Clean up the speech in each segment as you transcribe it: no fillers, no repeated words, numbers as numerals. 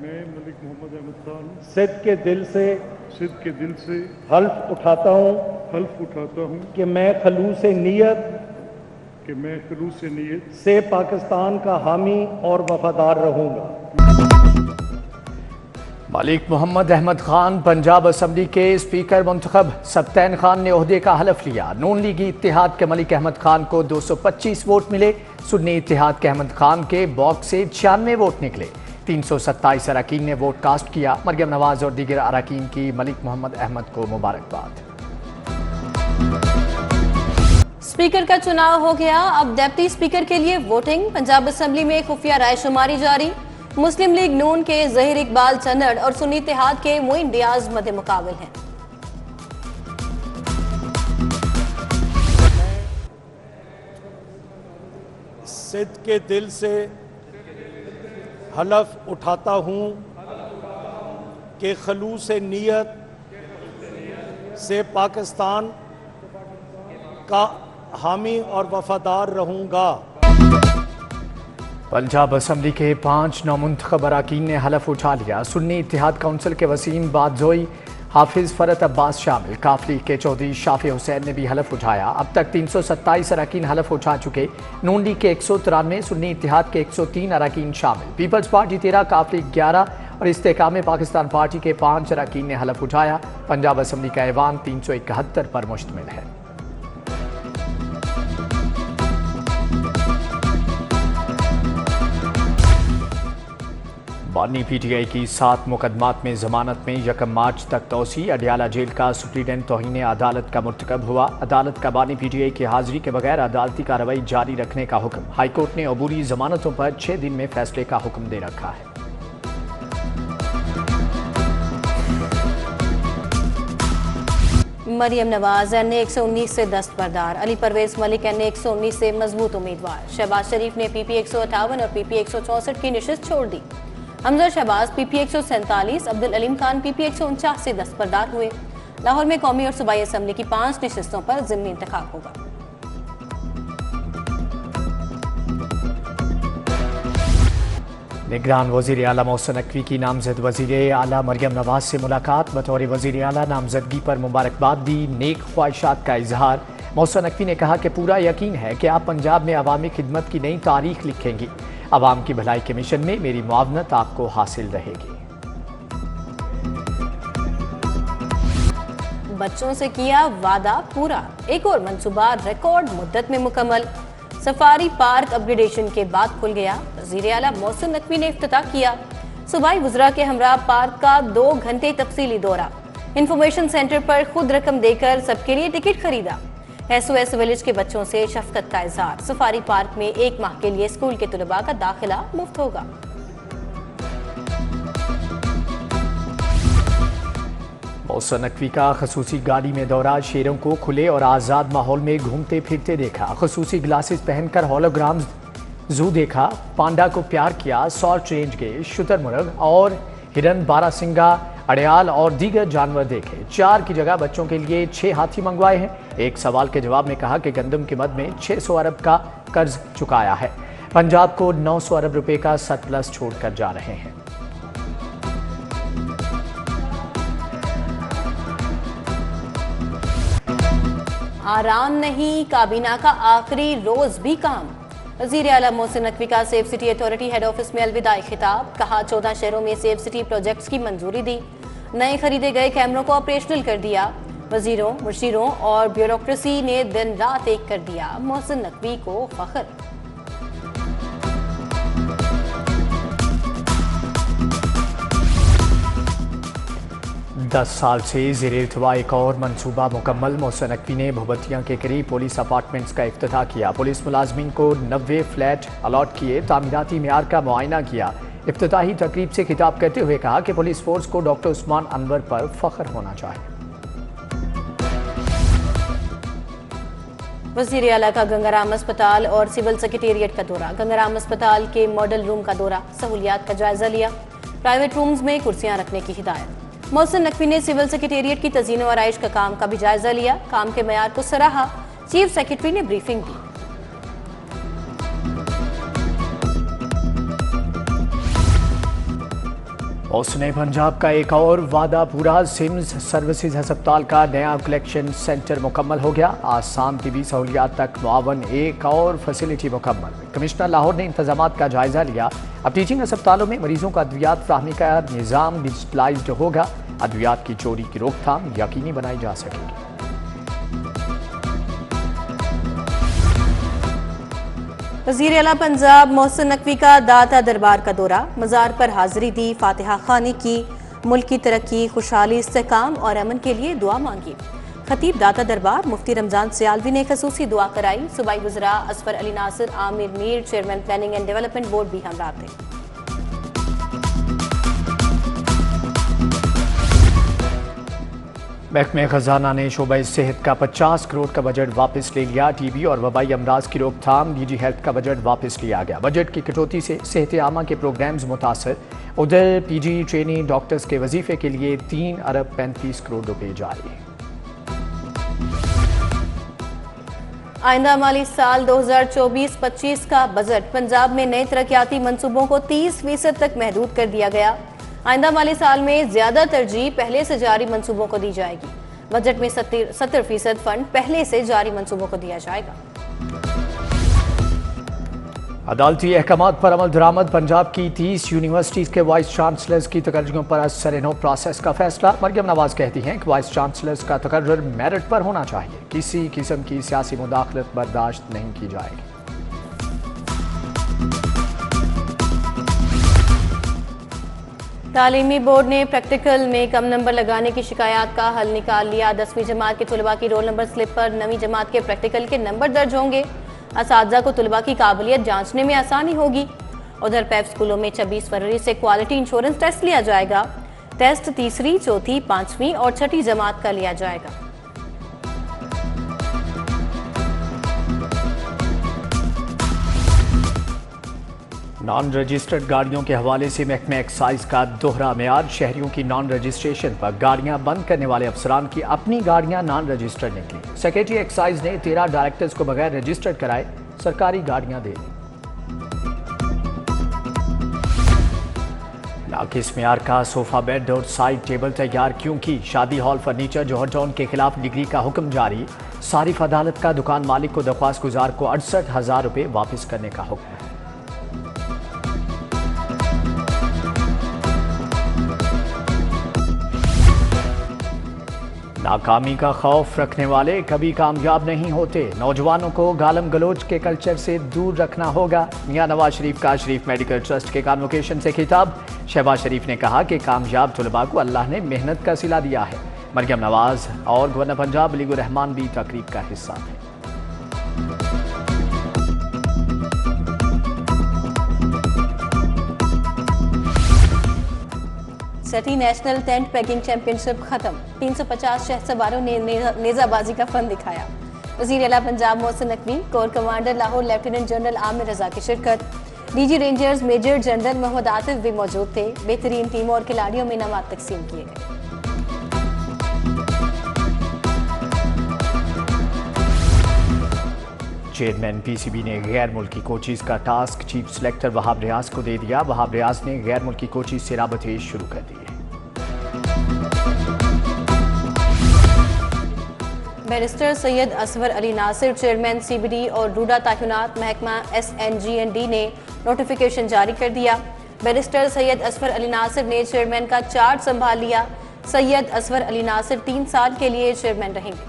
मैं मलिक मोहम्मद अहमद खान सिद्ध के दिल से हल्फ उठाता हूँ कि मैं खलूस नीयत से पाकिस्तान का हामी और वफादार रहूंगा। मलिक मोहम्मद अहमद खान पंजाब असम्बली के स्पीकर मुंतखब सब्तैन खान ने ओहदे का हलफ लिया। नून लीगी इत्तेहाद के मलिक अहमद खान को 225 वोट मिले। सुन्नी इत्तेहाद के अहमद खान के बॉक्स से 96 वोट निकले। 327 अरकान ने वोट कास्ट किया। मरियम नवाज और दीगर अरकान की मलिक मोहम्मद अहमद को मुबारकबाद। स्पीकर का चुनाव हो गया, अब डेप्टी स्पीकर के लिए वोटिंग। पंजाब असम्बली में खुफिया रायशुमारी जारी। मुस्लिम लीग नून के जहीर इकबाल चन्नड़ और सुन्नी इत्तेहाद के मोइन रियाज मध्य मुकाबिल हैं। सिद्ध के दिल से हलफ उठाता हूँ कि खलूस नीयत से पाकिस्तान का हामी और वफादार रहूंगा। पंजाब असम्बली के 5 नामुंतखब अरकान ने हलफ उठा लिया। सुन्नी इत्तेहाद काउंसिल के वसीम बादजोई, हाफिज फरत अब्बास शामिल। काफ लीग के चौधरी शाफी हुसैन ने भी हलफ उठाया। अब तक 327 अरकान हलफ उठा चुके। नून लीग के 193, सुन्नी इत्तेहाद के 103 अरकान शामिल। पीपल्स पार्टी 13, काफ लीग 11 और इस्तेकाम पाकिस्तान पार्टी के 5 अरकान ने हलफ उठाया। पंजाब असम्बली का ऐवान 371 पर मुश्तमिल है। बानी पीटीआई की 7 मुकदमात में जमानत में 1 मार्च तक तोसी। अडियाला जेल का सुप्रीडेंट तौहीन अदालत का मुर्तकब हुआ। अदालत का बानी पीटीआई की हाजिरी के बगैर अदालती कार्रवाई जारी रखने का हुक्म। हाईकोर्ट ने अबूरी जमानतों पर 6 दिन में फैसले का हुक्म दे रखा है। मरियम नवाज एनए 119 से दस्तबरदार। अली परवेज मलिक एनए 119 से मजबूत उम्मीदवार। शहबाज शरीफ ने पीपी 158 और पीपी 164 की नशिस्त छोड़ दी। हमजा शहबाज पीपी 147, अब्दुल अलीम खान पीपी 149 से दस्तबरदार हुए। लाहौर में कौमी और सूबाई असम्बली की 5 नशिस्तों पर ज़िमनी इंतखाब होगा। निगरान वज़ीर आला मोहसिन नकवी की नामजद वज़ीर आला मरियम नवाज से मुलाकात। बतौर वज़ीर आला नामजदगी पर मुबारकबाद दी, नेक ख्वाहिशात का इजहार। मोहसिन नकवी ने कहा कि पूरा यकीन है कि आप पंजाब में अवामी खिदमत की नई तारीख लिखेंगी। अवाम की भलाई के मिशन में मेरी मुआवनत आपको हासिल रहेगी। बच्चों से किया वादा पूरा, एक और मंसूबा रिकॉर्ड मुद्दत में मुकम्मल। सफारी पार्क अपग्रेडेशन के बाद खुल गया। वज़ीर आला मोहसिन नकवी ने इफ्तिताह किया। सूबाई वज़रा के हमरा पार्क का 2 घंटे तफसीली दौरा। इंफॉर्मेशन सेंटर पर खुद रकम देकर सबके लिए टिकट खरीदा। SOS विलेज के बच्चों से शफकत का इजहार। सफारी पार्क में 1 माह के लिए स्कूल के तलबा का दाखिला मुफ्त होगा। मोहसिन नकवी का खसूसी गाड़ी में दौरा। शेरों को खुले और आज़ाद माहौल में घूमते फिरते देखा। खसूसी ग्लासेस पहनकर होलोग्राम जू देखा। पांडा को प्यार किया। सॉल्ट रेंज के शुतुरमुर्ग और हिरन, बारासिंगा, अड़याल और दीगर जानवर देखे। 4 की जगह बच्चों के लिए 6 हाथी मंगवाए हैं। एक सवाल के जवाब में कहा कि गंदम की मद में 600 अरब का कर्ज चुकाया है। पंजाब को 900 अरब रुपए का सरप्लस छोड़कर जा रहे हैं। आराम नहीं, काबीना का आखिरी रोज भी काम। वज़ीर आला मोहसिन नकवी का safe city authority head office में अलविदाई खिताब। कहा 14 शहरों में सेफ सिटी प्रोजेक्ट्स की मंजूरी दी। नए खरीदे गए कैमरों को ऑपरेशनल कर दिया। वजीरों, मुशीरों और ब्यूरोक्रेसी ने दिन रात एक कर दिया। मोहसिन नकवी को फख्र। 10 साल से ज़ेर-ए-इल्तिवा एक और मनसूबा मुकम्मल। मोहसिन नकवी ने भूबतिया के करीब पुलिस अपार्टमेंट्स का इफ्तिताह किया। पुलिस मुलाजमीन को 90 फ्लैट अलॉट किए। तामीराती मेयार का मुआयना किया। इफ्तिताही तकरीब से खिताब करते हुए कहा कि पुलिस फोर्स को डॉक्टर उस्मान अनवर पर फख्र होना चाहिए। वज़ीर आला का गंगाराम अस्पताल और सिविल सेक्रेटेरिएट का दौरा। गंगाराम अस्पताल के मॉडल रूम का दौरा, सहूलियात का जायजा लिया। प्राइवेट रूम्स में कुर्सियां रखने की हिदायत। मोहसिन नकवी ने सिविल सेक्रेटेरिएट की तज़ीन व आराइश का काम का भी जायजा लिया। काम के मयार को सराहा। चीफ सेक्रेटरी ने ब्रीफिंग दी। उसने पंजाब का एक और वादा पूरा। सिम्स सर्विसेज अस्पताल का नया कलेक्शन सेंटर मुकम्मल हो गया। आसान तिबी सहूलियात तक मुआवन एक और फैसिलिटी मुकम्मल। कमिश्नर लाहौर ने इंतजामात का जायजा लिया। अब टीचिंग अस्पतालों में मरीजों को अद्वियात फ्राहमी का निज़ाम डिजिटलाइज्ड होगा। अद्वियात की चोरी की रोकथाम यकीनी बनाई जा सकेगी। वज़ीर आला पंजाब मोहसिन नकवी का दाता दरबार का दौरा। मज़ार पर हाजिरी दी, फातिहा खानी की, मुल्क की तरक्की, खुशहाली, इस्तेहकाम और अमन के लिए दुआ मांगी। खतीब दाता दरबार मुफ्ती रमजान सियालवी ने खसूसी दुआ कराई। सूबाई वज़रा Asfar Ali Nasir, Aamir Mir, chairman planning and development board भी हमरा थे। महकमे खजाना ने शोबा सेहत का 50 करोड़ का बजट वापस ले लिया। टीबी और वबाई अमराज की रोकथाम, निजी हेल्थ का बजट वापस लिया गया। बजट की कटौती से सेहत आमा के प्रोग्राम्स मुतासर। उधर पीजी ट्रेनी डॉक्टर्स के वजीफे के लिए 3 अरब 35 करोड़ रुपए जारी। आइंदा माली साल 2024-25 का बजट पंजाब में नए तरक्याती मंसूबों को 30% तक महदूद कर दिया गया। आइंदा माली साल में ज्यादा तरजीह पहले से जारी मंसूबों को दी जाएगी। बजट में 70% फंड पहले से जारी मंसूबों को दिया जाएगा। अदालती अहकामात पर अमल दरामद। पंजाब की 30 यूनिवर्सिटीज के वाइस चांसलर्स की तकर्रियों पर असर-ए-नौ प्रोसेस का फैसला। मरियम नवाज कहती हैं कि वाइस चांसलर्स का तकर्रुर मेरिट पर होना चाहिए। किसी किस्म की सियासी मुदाखलत बर्दाश्त नहीं की जाएगी। तालीमी बोर्ड ने प्रैक्टिकल में कम नंबर लगाने की शिकायत का हल निकाल लिया। 10वीं जमात के तुलबा की रोल नंबर स्लिप पर 9वीं जमात के प्रैक्टिकल के नंबर दर्ज होंगे। असातिज़ा को तुलबा की काबिलियत जांचने में आसानी होगी। उधर पैफ स्कूलों में 26 फरवरी से क्वालिटी इंश्योरेंस टेस्ट लिया जाएगा। टेस्ट तीसरी, चौथी, 5वीं और 6ठी जमात का लिया जाएगा। नॉन रजिस्टर्ड गाड़ियों के हवाले से महकमे एक्साइज का दोहरा मेयार। शहरियों की नॉन रजिस्ट्रेशन पर गाड़ियां बंद करने वाले अफसरान की अपनी गाड़ियां नॉन रजिस्टर्ड निकली। सेक्रेटरी एक्साइज ने 13 डायरेक्टर्स को बगैर रजिस्टर्ड कराए सरकारी गाड़ियां दे दी। नाकिस मेयार का सोफा बेड और साइड टेबल तैयार क्यों की? शादी हॉल फर्नीचर जौहर टाउन के खिलाफ डिग्री का हुक्म जारी। सारिफ अदालत का दुकान मालिक को दरख्वास्त गुजार को 68,000 रुपये वापस करने का हुक्म। नाकामी का खौफ रखने वाले कभी कामयाब नहीं होते। नौजवानों को गालम गलोच के कल्चर से दूर रखना होगा। मियां नवाज शरीफ का शरीफ मेडिकल ट्रस्ट के कॉन्वोकेशन से खिताब। शहबाज शरीफ ने कहा कि कामयाब तुलबा को अल्लाह ने मेहनत का सिला दिया है। मरियम नवाज और गवर्नर पंजाब अली रहमान भी तकरीब का हिस्सा थे। City national tent packing championship खत्म। 350 शहर सवारों ने नेजाबाजी का फन दिखाया। वज़ीर आला Punjab Mohsin Naqvi, core commander Lahore lieutenant general Aamir Raza की शिरकत। DG Rangers major general Mohammad Atif भी मौजूद थे। बेहतरीन टीमों और खिलाड़ियों में इनामात तकसीम किए गए। चेयरमैन पीसीबी ने गैर मुल्की कोचेज का task chief selector Wahab Riaz को दे दिया। वहाब रियाज ने गैर मुल्की कोचेज से राबते शुरू कर दिए। Barrister Syed Asfar Ali Nasir, chairman CBD और रूडा तैनात महकमा SNG&D ने नोटिफिकेशन जारी कर दिया। बैरिस्टर सैयद असफर अली नासिर ने चेयरमैन का चार्ज संभाल लिया। सैयद असफर अली नासिर 3 साल के लिए चेयरमैन रहेंगे।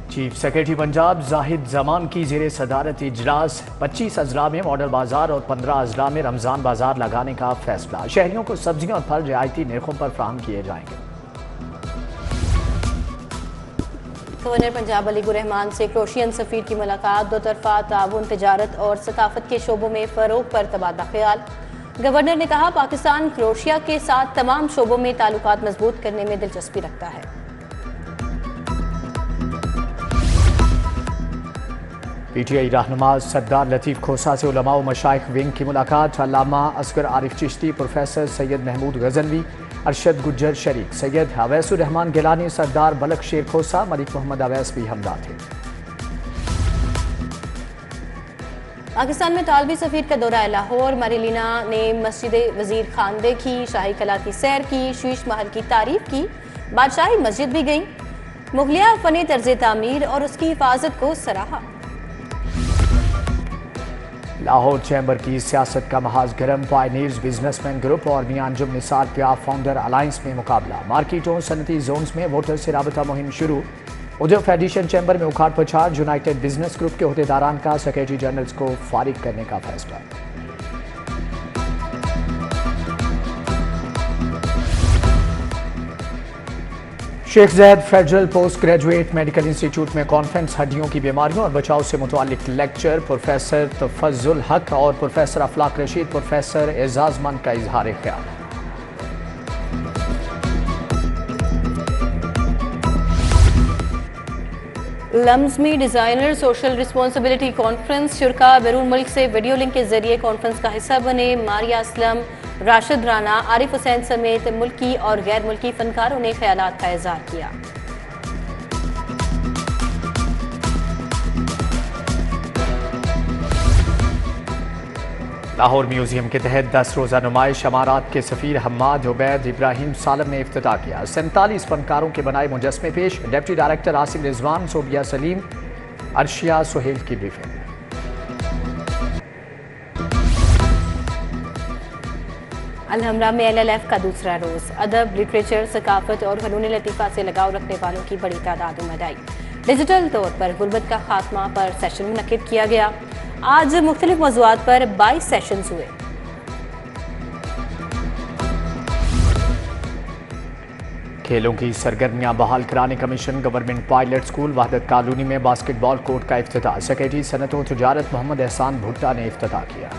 चीफ सेक्रेटरी पंजाब जाहिद जमान की जेर सदारत इजलास। 25 अजला में मॉडल बाजार और 15 अजला में रमजान बाजार लगाने का फैसला। शहरियों को सब्जियां और फल रियायती निर्खों पर फराहम किए जाएंगे। गवर्नर पंजाब अली रहमान से क्रोशियन सफीर की मुलाकात। दो तरफा ताउन, तिजारत और सकाफत के शोबों में फरोग पर तबादला ख्याल। गवर्नर ने कहा पाकिस्तान क्रोशिया के साथ तमाम शोबों में ताल्लुकात मजबूत करने में दिलचस्पी रखता है। PTI रहनुमा सरदार लतीफ़ खोसा से उलमा व मशाइख विंग की मुलाकात। अल्लामा असगर आरिफ चिश्ती, प्रोफेसर सैयद महमूद गजनवी, अरशद गुज्जर शरीक। सैयद अवैसुर रहमान गिलानी, सरदार बलक शेर खोसा, मलिक मोहम्मद अवैस भी हमला थे। पाकिस्तान में तालबी सफीर का दौरा है। लाहौर मरीलिना ने मस्जिद वजीर खान देखी, शाही कला की सैर की, शीश महल की तारीफ की, बादशाही मस्जिद भी गई, मुगलिया फनी तर्ज तामीर और उसकी हिफाजत को सराहा। लाहौर चैम्बर की सियासत का महाज गरम, पायनियर्स बिजनेसमैन ग्रुप और मियां अंजुम निसार प्यार फाउंडर अलायंस में मुकाबला। मार्केटों सनती जोन्स में वोटर से राबता मुहिम शुरू। उधर फेडरेशन चैम्बर में उखाड़ पछाड़, यूनाइटेड बिजनेस ग्रुप के अहदेदारान का सेक्रेटरी जनरल्स को फारिग करने का फैसला। Sheikh Zayed federal post graduate medical institute में कॉन्फ्रेंस, हड्डियों की बीमारियों और बचाव से मुतालिक लेक्चर। प्रोफेसर तफज्जुल हक और प्रोफेसर अफलाक रशीद प्रोफेसर एजाजमंद का इजहार ख्याल। लम्स में डिजाइनर सोशल रिस्पॉन्सिबिलिटी कॉन्फ्रेंस। शुरका बैरून मुल्क से वीडियो लिंक के जरिए कॉन्फ्रेंस का हिस्सा बने। मारिया असलम, राशिद राना, आरिफ हुसैन समेत मुल्की और गैर मुल्की फनकारों ने ख्यालात का इज़हार किया। लाहौर म्यूजियम के तहत 10 रोज़ा नुमाइश अमारात के सफ़ीर हम्माद उबैद इब्राहिम सालम ने इफ्तिताह किया। 47 फनकारों के बनाए मुजस्मे पेश। डिप्टी डायरेक्टर आसिम रिजवान, सोबिया सलीम, अर्शिया सुहेल की ब्रीफिंग। अलहमरा में LLF का दूसरा रोज। अदब, लिटरेचर, सकाफत और फनून लतीफ़ा से लगाव रखने वालों की बड़ी तादाद उमड़ आई। डिजिटल तौर पर गुर्बत का खात्मा पर सेशन मुनक्किद किया गया। आज मुख्तलिफ मौज़ूआत पर 22 सेशंस हुए। खेलों की सरगर्मियां बहाल कराने commission. Government pilot school Wahdat colony में बास्केटबॉल कोर्ट का इफ्तिताह। सेक्रेटरी सनत व तिजारत मोहम्मद एहसान भुट्टा ने इफ्तिताह किया।